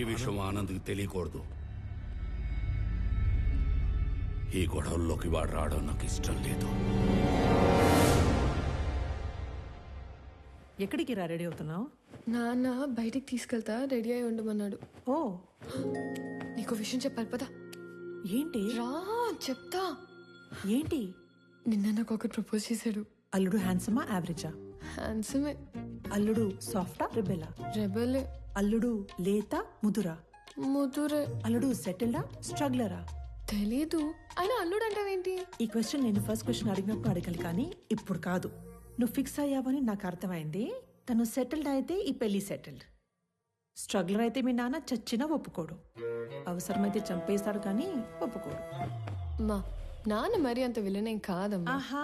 ఈ విషయం ఆనంద్కి తెలియకూడదు. ఈ గొడవల్లోకి వాడు రావడం నాకు ఇష్టం లేదు. ఎక్కడికి రా రెడీ అవుతున్నావు? నాన్న బయటికి తీసుకెళ్తా, రెడీ అయి ఉండమన్నాడు. ఓ, నీకు విషయం చెప్పాలి పదా. ఏంటి? రా చెప్తా. ఏంటి? నిన్న నాకు ఒకటి ప్రపోజ్ చేశాడు. అల్లుడు హ్యాండ్సమా యావరేజా? హ్యాండ్సమే. అల్లుడు సాఫ్టా రెబెలా? రెబలే. అల్లుడు లేత ముదురా? ముదురే. అల్లుడు సెటిల్డా స్ట్రగ్లరా? తెలీదు. అయినా అల్లుడు అంటావేంటి? ఈ క్వశ్చన్ నేను ఫస్ట్ క్వశ్చన్ అడిగినప్పుడు అడగాలి, కానీ ఇప్పుడు కాదు. నువ్వు ఫిక్స్ అయ్యావని నాకు అర్థమైంది. తను సెటిల్డ్ అయితే ఈ పెళ్లి సెటిల్డ్. స్ట్రగ్లర్ అయితే మీ నాన్న చచ్చినా ఒప్పుకోడు. అవసరమైతే చంపేస్తాడు కానీ ఒప్పుకోడు. మా నాన్న మరి అంత విలనేం కాదమ్మా. ఆహా,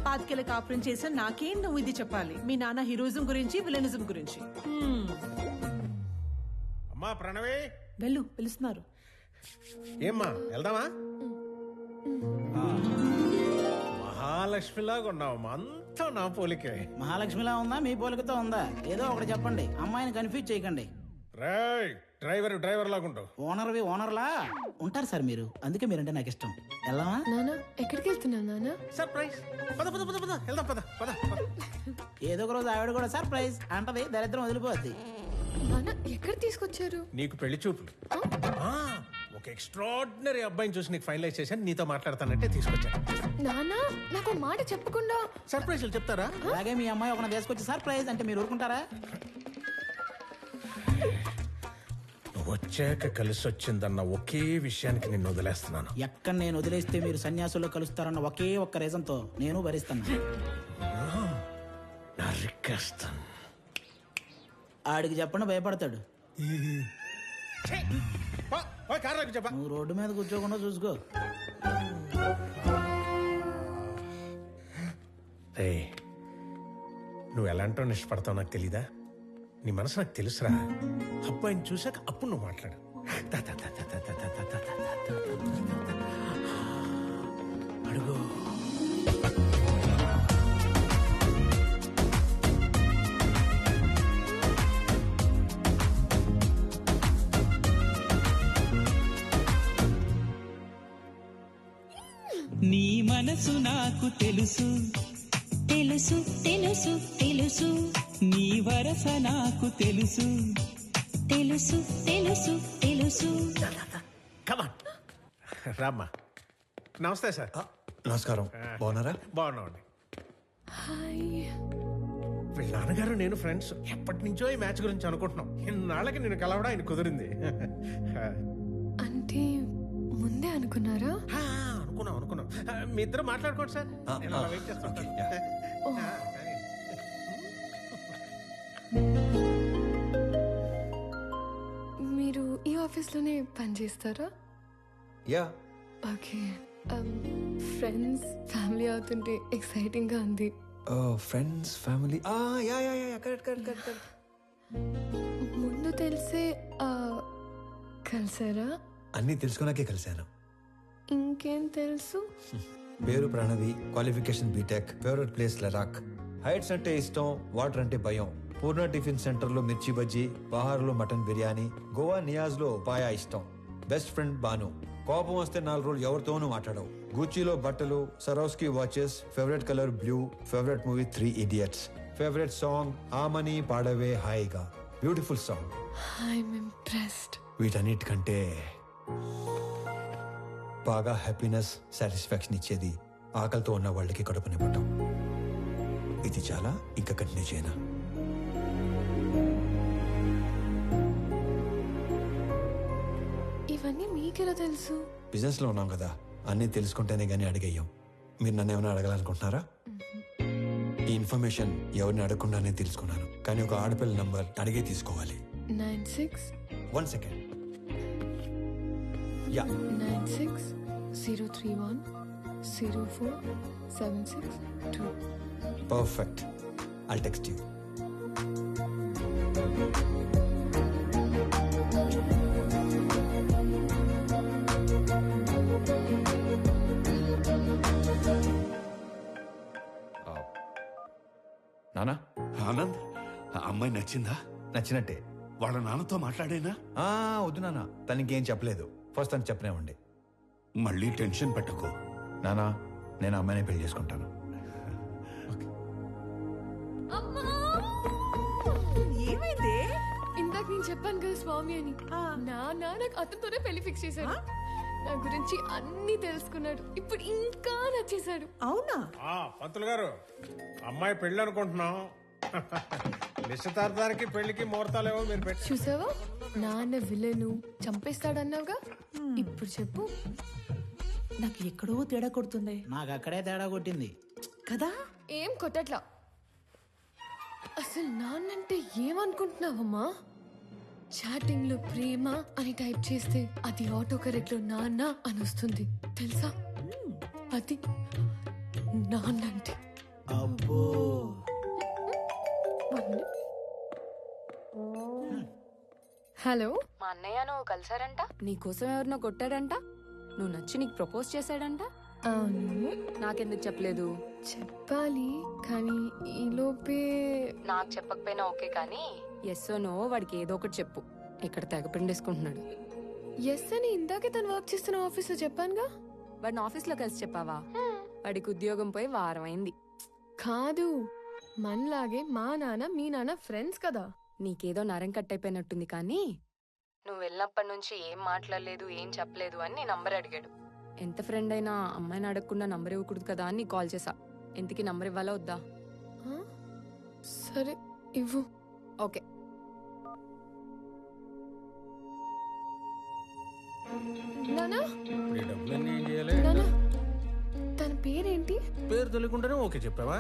పాతికేళ్ళ కాపురం చేసా నాకేం నువ్వు ఇది చెప్పాలి. మీ నాన్న హీరోయిజం గురించి విలనిజం గురించి. అమ్మా ప్రణవే, వెళ్ళు, పిలుస్తున్నారు. ఏమ్మా వెళ్దామా? మహాలక్ష్మిలాగా ఉన్నావమ్మా, అంతా నా పోలికే. మహాలక్ష్మిలా ఉందా మీ పోలికతో ఉందా? ఏదో ఒకటి చెప్పండి, అమ్మాయిని కన్ఫ్యూజ్ చేయకండి. రేయ్ డ్రైవర్ లాగా ఉంటావు. ఓనర్లా ఉంటారు సార్ మీరు, అందుకే మీరంటే నాకు ఇష్టం. వెళ్దామా? నాన్న ఎక్కడికి వెళ్తున్నా నాన్న? సర్ప్రైజ్. పద పద పద పద వెళ్దాం, పద పద. ఏదో ఒక రోజు ఆవిడ కూడా సర్ప్రైజ్ అంటది, దరిద్రం వదిలిపోద్ది. నాన్న ఎక్కడ తీసుకొచ్చారు? నీకు పెళ్లి చూపులు. ఒక ఎక్స్ట్రాడినరీ అబ్బాయిని చూసి నీకు ఫైనలైజ్ చేశాను, నీతో మాట్లాడతానంటే తీసుకొచ్చాను. నాన్న నాకు మాట చెప్పకుండా సర్ప్రైజ్లు చెప్తారా? అలాగే మీ అమ్మాయి ఒక తీసుకొచ్చి సర్ప్రైజ్ అంటే మీరు ఊరుకుంటారా? నువ్వు వచ్చాక కలిసి వచ్చిందన్న ఒకే విషయానికి నిన్ను వదిలేస్తున్నాను. ఎక్కడ నేను వదిలేస్తే మీరు సన్యాసుల్లో కలుస్తారన్న ఒకే ఒక్క రీజన్ తో నేను భరిస్తాను. నా రిక్వెస్ట్. ఆడికి చెప్పండి, భయపడతాడు. చెప్పా. నువ్వు రోడ్డు మీద కూర్చోకుండా చూసుకో. నువ్వు ఎలాంటో ఇష్టపడతావు నాకు తెలీదా? నీ మనసు నాకు తెలుసురా. అబ్బాయిని చూసాక అప్పుడు నువ్వు మాట్లాడు. అడుగు. నీ మనసు నాకు తెలుసు తెలుసు తెలుసు తెలుసు, నీ వరస నాకు తెలుసు తెలుసు తెలుసు తెలుసు. రామ్మా. నమస్తే సార్. నమస్కారం. బాగున్నారా? బాగున్నామండి. హాయ్. వీళ్ళ నాన్నగారు నేను ఫ్రెండ్స్. ఎప్పటి నుంచో ఈ మ్యాచ్ గురించి అనుకుంటున్నాం. ఇన్నాళ్ళకి నేను కలవడం ఆయన కుదిరింది. అంటే ముందే అనుకున్నారా? అనుకున్నాం. మీ ఇద్దరు మాట్లాడుకోండి సార్, నేను అలా వెయిట్ చేస్తాను. మీరు ఈ ఆఫీస్లోనే పనిచేస్తారా? యా. ఓకే. ఫ్రెండ్స్ ఫ్యామిలీ అవుతుంటే ఎక్సైటింగ్ గా ఉంది. Friends family. Yeah yeah yeah, correct. ముందు తెలిసే కలిసారా? అన్నీ తెలుసుకున్నాకే కలిశాను. ఇంకేం తెలుసు? పేరు Pranavi, qualification BTech, favourite place Ladakh, heights అంటే ఇష్టం, వాటర్ అంటే భయం, పూర్ణ టిఫిన్ సెంటర్ లో మిర్చి బజ్జీ, బహార్ లో మటన్ బిర్యానీ, గోవా నియాజ్ లో పాయా ఇష్టం, బెస్ట్ ఫ్రెండ్ బాను, కోపం వస్తే 4 రోజులు ఎవరితోనూ మాట్లాడవు, గూచీలో బట్టలు, Swarovski watches, favourite colour blue, favourite movie 3 Idiots, favourite song ఆమని పాడవే హాయిగా, బ్యూటిఫుల్ సాంగ్. I'm impressed. వీటన్నిటికంటే బాగా హ్యాపీనెస్, సాటిస్ఫాక్షన్ ఇచ్చేది ఆకలితో ఉన్న వాళ్ళకి కడుపు నింపటం. ఇది చాలా, ఇంకా కంటిన్యూ చేయనా? ఇవన్నీ మీకెలా తెలుసు? బిజినెస్ లో ఉన్నాం కదా, అన్నీ తెలుసుకుంటేనే గానీ అడిగేయం. మీరు నన్ను ఏమైనా అడగాలనుకుంటున్నారా? ఈ ఇన్ఫర్మేషన్ ఎవరిని అడగకుండానే తెలుసుకున్నాను, కానీ ఒక ఆడపిల్ల నంబర్ అడిగే తీసుకోవాలి. 96 1 second. Yeah, 96-031-04-762. Perfect. I'll text you. నానా, ఆనంద్, ఆ అమ్మాయి నచ్చిందా? నచ్చినట్టే. వాళ్ళ నాన్నతో మాట్లాడేనా? వద్దు నాన్న, తనకి ఏం చెప్పలేదు. ఫస్ట్ తను చెప్పనేవ్వండి. మళ్ళీ టెన్షన్ పెట్టకు. నానా, నేను అమ్మాయిని పెళ్లి చేసుకుంటాను. ఏమైంది? ఇందాక నేను చెప్పాను కదా స్వామి అని. నాకు అతనితోనే పెళ్లి ఫిక్స్ చేశాడు. నా గురించి అన్ని తెలుసుకున్నాడు. ఇప్పుడు ఇంకా నచ్చేశాడు. అవునా? పంతులు గారు, అమ్మాయి పెళ్ళి అనుకుంటున్నాం. నిశ్చితార్థానికి పెళ్లికి ముహూర్తాలేవో మీరు పెట్టి. చూసావా, నాన్న విలను చంపేస్తాడన్నావుగా. ఇప్పుడు చెప్పు. నాకు ఎక్కడో తేడా కొడుతుంది నాకు అక్కడే తేడా కొట్టింది కదా. ఏం కొట్టట్లా. అసలు నాన్నంటే ఏమనుకుంటున్నావమ్మా? చాటింగ్ లో ప్రేమ అని టైప్ చేస్తే అది ఆటో కరెక్ట్ లో నాన్న అని వస్తుంది తెలుసా? అది నాన్నంటే. అబ్బో. హలో, మా అన్నయ్య నువ్వు కలిసారంట, నీకోసం ఎవరినో కొట్టాడంట, నువ్వు నచ్చి నీకు ప్రపోజ్ చేశాడంట. అవును. నాకెందుకు చెప్పలేదు? చెప్పాలి కానీ ఈలోపే. నాకు చెప్పకపోయినా ఓకే, కానీ ఎస్ నో వాడికి ఏదో ఒకటి చెప్పు. ఇక్కడ తెగ పిండేసుకుంటున్నాడు. ఎస్ అని ఇందాకే తను వర్క్ చేస్తున్న ఆఫీస్ లో చెప్పానుగా. వాడిని ఆఫీస్లో కలిసి చెప్పావా? వాడికి ఉద్యోగం పోయి వారం అయింది. కాదు, మనలాగే మా నాన్న మీ నాన్న ఫ్రెండ్స్ కదా. నీకేదో నరం కట్టయిపోయినట్టుంది, కానీ నువ్వు వెళ్ళినప్పటి నుంచి ఏం మాట్లాడలేదు, ఏం చెప్పలేదు అని నీ నంబర్ అడిగాడు. ఎంత ఫ్రెండ్ అయినా అమ్మాయిని అడగకుండా నంబర్ ఇవ్వకూడదు కదా అని కాల్ చేశా. ఎంతకి నంబర్ ఇవ్వాలా వద్దా? సరే ఇవ్వు. ఓకే. నానా, ఈ డబ్బులన్నీ ఏం చేయాలి? నానా, తన పేరేంటి? పేరు తెలియకుండానే ఓకే చెప్పావా?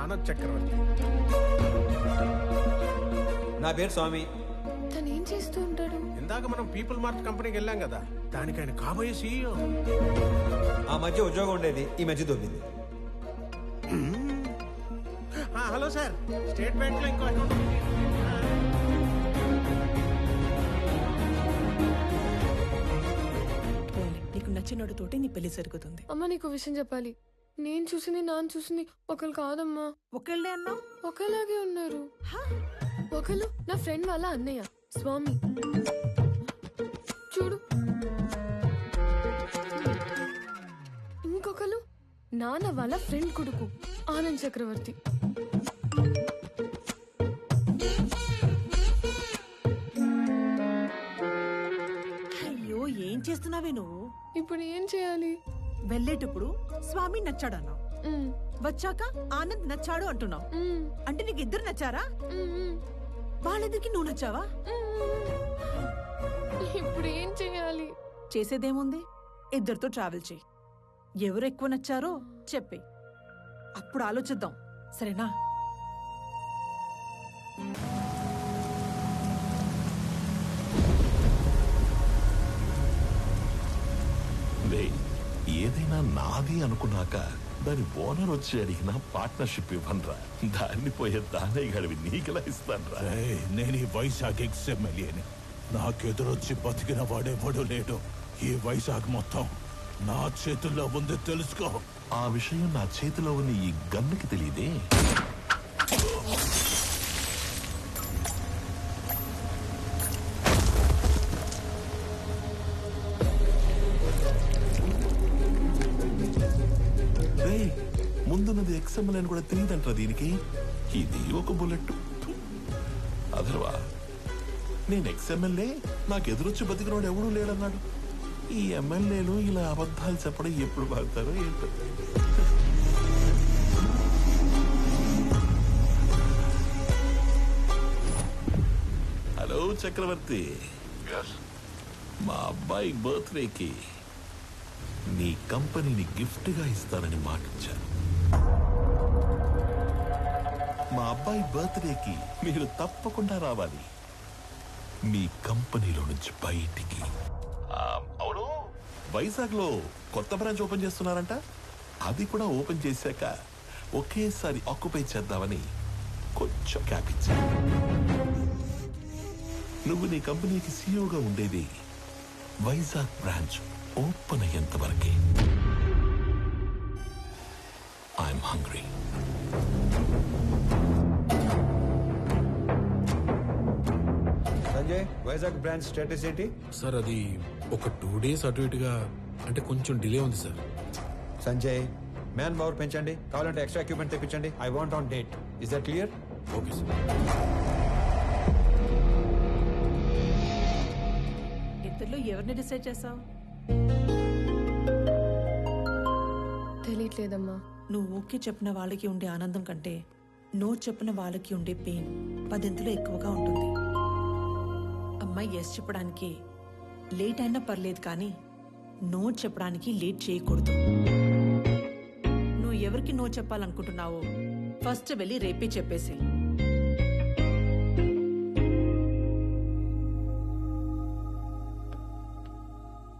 ఆనంద్ చక్రవర్తి. నా పేరు స్వామి. తను ఏం చేస్తూ ఉంటాడు? ఇందాక మనం పీపుల్ మార్ట్ కంపెనీకి వెళ్ళాం కదా, దానికి ఆయన కాబోయే CEO. ఆ మధ్య ఉద్యోగం ఉండేది, ఈ మధ్య దొబ్బింది. హలో సార్, స్టేట్ బ్యాంక్ లో ఇంకో అకౌంట్ ఉంది. నీకు నచ్చినోడితోటి నీ పెళ్లి జరుగుతుంది. అమ్మ, నీకు విషయం చెప్పాలి. నేను చూసింది నాన్న చూసింది ఒకరు కాదమ్మా. ఒకళ్ళే అన్నావు. ఒకలాగే ఉన్నారు. ఒకళ్ళు నా ఫ్రెండ్ వాళ్ళ అన్నయ్య స్వామి, చూడు. ఇంకొకరు నాన్న వాళ్ళ ఫ్రెండ్ కొడుకు ఆనంద్ చక్రవర్తి. అయ్యో, ఏం చేస్తున్నావే నువ్వు? ఇప్పుడు ఏం చేయాలి? వెళ్ళేటప్పుడు స్వామి నచ్చాడన్నావు, ఉమ్, వచ్చాక ఆనంద్ నచ్చాడు అంటున్నావు. ఉమ్, అంటే నీకు ఇద్దరు నచ్చారా? ఉమ్, ఉమ్, వాళ్ళిద్దరికి నువ్వు నచ్చావా? ఇప్పుడు ఏం చేయాలి? చేసేదేముంది, ఇద్దరితో ట్రావెల్ చేయి. ఎవరు ఎక్కువ నచ్చారో చెప్పే, అప్పుడు ఆలోచిద్దాం. సరేనా? ఏదైనా నాది అనుకున్నాక దాని ఓనర్ వచ్చి అడిగిన పార్ట్నర్షిప్ ఇవ్వనరా. దాన్ని పోయే దానయ్య గడివి నీకెలా ఇస్తానరా? నేను ఈ వైజాగ్ ఎమ్మెల్యేని. నాకెదురొచ్చి బతికిన వాడెవడూ లేడు. ఈ వైజాగ్ మొత్తం నా చేతుల్లో ఉంది, తెలుసుకో. ఆ విషయం నా చేతిలో ఉన్న ఈ గన్నుకి తెలియదే. ముందున్నది ఎక్స్ఎంఎల్ అని కూడా తెలియదంటారా దీనికి? ఇది ఒక బుల్లెట్. అదర్వా, నేను ఎక్స్ఎంఎల్ఏ, నాకు ఎదురొచ్చి బతికినోడు ఎవడూ లేడన్నాడు. ఈ ఎమ్మెల్యేలు ఇలా అబద్ధాలు చెప్పడం ఎప్పుడు బాగుతారో ఏంటో. హలో చక్రవర్తి, మా అబ్బాయి బర్త్డేకి నీ కంపెనీని గిఫ్ట్ గా ఇస్తానని మాటిచ్చాను. మా అబ్బాయి బర్త్డేకి మీరు తప్పకుండా రావాలి, మీ కంపెనీలో నుంచి బయటికి. అవును, వైజాగ్ లో కొత్త బ్రాంచ్ ఓపెన్ చేస్తున్నారంట. అది కూడా ఓపెన్ చేశాక ఒకేసారి ఆక్యుపై చేద్దామని కొంచెం క్యాప్ ఇచ్చాను. నువ్వు నీ కంపెనీకి సీఈఓగా ఉండేది వైజాగ్ బ్రాంచ్ ఓపెన్ అయ్యేంత వరకే. I'm hungry. Sanjay, Vizag branch status ఏంటి? సార్ అది ఒక 2 days అటు ఇటుగా అంటే కొంచెం డిలే ఉంది సార్. సంజయ్, మ్యాన్ పవర్ పెంచండి, కావాలంటే ఎక్స్ట్రా ఎక్విప్మెంట్ తెప్పించండి. I want on date. Is that clear? Okay sir. ఇద్దరిలో ఎవరిని డిసైడ్ చేసావు? తెలియట్లేదమ్మా. నువ్వు ఓకే చెప్పిన వాళ్ళకి ఉండే ఆనందం కంటే నో చెప్పిన వాళ్ళకి ఉండే పెయిన్ 10 ఎక్కువగా ఉంటుంది. అమ్మాయి ఎస్ చెప్పడానికి లేట్ అయినా పర్లేదు, కానీ నో చెప్పడానికి లేట్ చేయకూడదు. నువ్వు ఎవరికి నో చెప్పాలనుకుంటున్నావో ఫస్ట్ వెళ్ళి రేపే చెప్పేసి.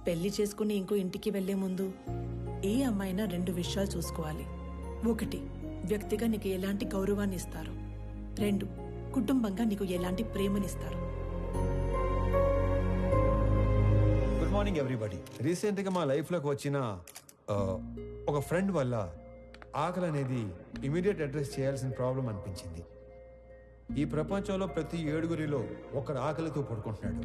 పెళ్లి చేసుకుని ఇంకో ఇంటికి వెళ్లే ముందు ఏ అమ్మాయినా 2 విషయాలు చూసుకోవాలి. 1, వ్యక్తిగా నీకు ఎలాంటి గౌరవాన్ని ఇస్తారు. 2, కుటుంబంగా నీకు ఎలాంటి ప్రేమనిస్తారు. Good morning everybody. రీసెంట్ గా మా లైఫ్ లోకి వచ్చిన ఒక ఫ్రెండ్ వల్ల ఆకలి అనేది ఇమీడియట్ అడ్రస్ చేయాల్సిన ప్రాబ్లం అనిపించింది. ఈ ప్రపంచంలో ప్రతి 7గురిలో ఒకడు ఆకలితో పడుకుంటున్నాడు.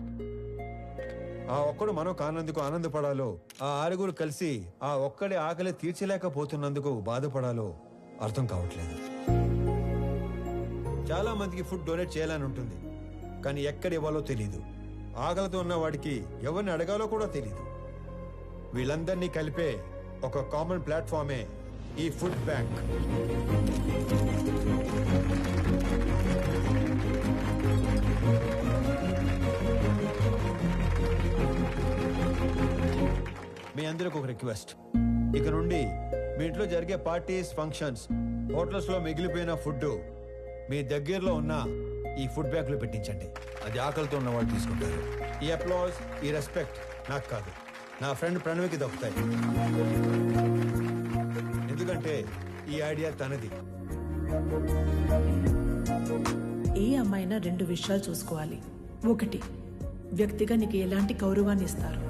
ఆ ఒక్కడు మనం కానందుకు ఆనందపడాలో, ఆ 6గురు కలిసి ఆ ఒక్కడి ఆకలి తీర్చలేకపోతున్నందుకు బాధపడాలో అర్థం కావట్లేదు. చాలా మందికి ఫుడ్ డొనేట్ చేయాలని ఉంటుంది, కానీ ఎక్కడ ఇవ్వాలో తెలీదు. ఆకలితో ఉన్న వాడికి ఎవరిని అడగాలో కూడా తెలీదు. వీళ్ళందరినీ కలిపే ఒక కామన్ ప్లాట్ఫామే ఈ ఫుడ్ బ్యాంక్. మీ అందరికి ఒక రిక్వెస్ట్. ఇక నుండి మీ ఇంట్లో జరిగే పార్టీస్, ఫంక్షన్స్, హోటల్స్ లో మిగిలిపోయిన ఫుడ్ మీ దగ్గరలో ఉన్న ఈ ఫుడ్ బ్యాంక్ లో పెట్టించండి. అది ఆకలితో ఉన్న వాళ్ళు తీసుకుంటారు. ఈ అప్లాజ్, ఈ రెస్పెక్ట్ నాకు కాదు, నా ఫ్రెండ్ ప్రణవికి దక్కుతాయి. ఎందుకంటే ఈ ఐడియా తనది. ఏ అమ్మాయినా 2 విషయాలు చూసుకోవాలి. 1, వ్యక్తిగా నీకు ఎలాంటి గౌరవాన్ని ఇస్తారు.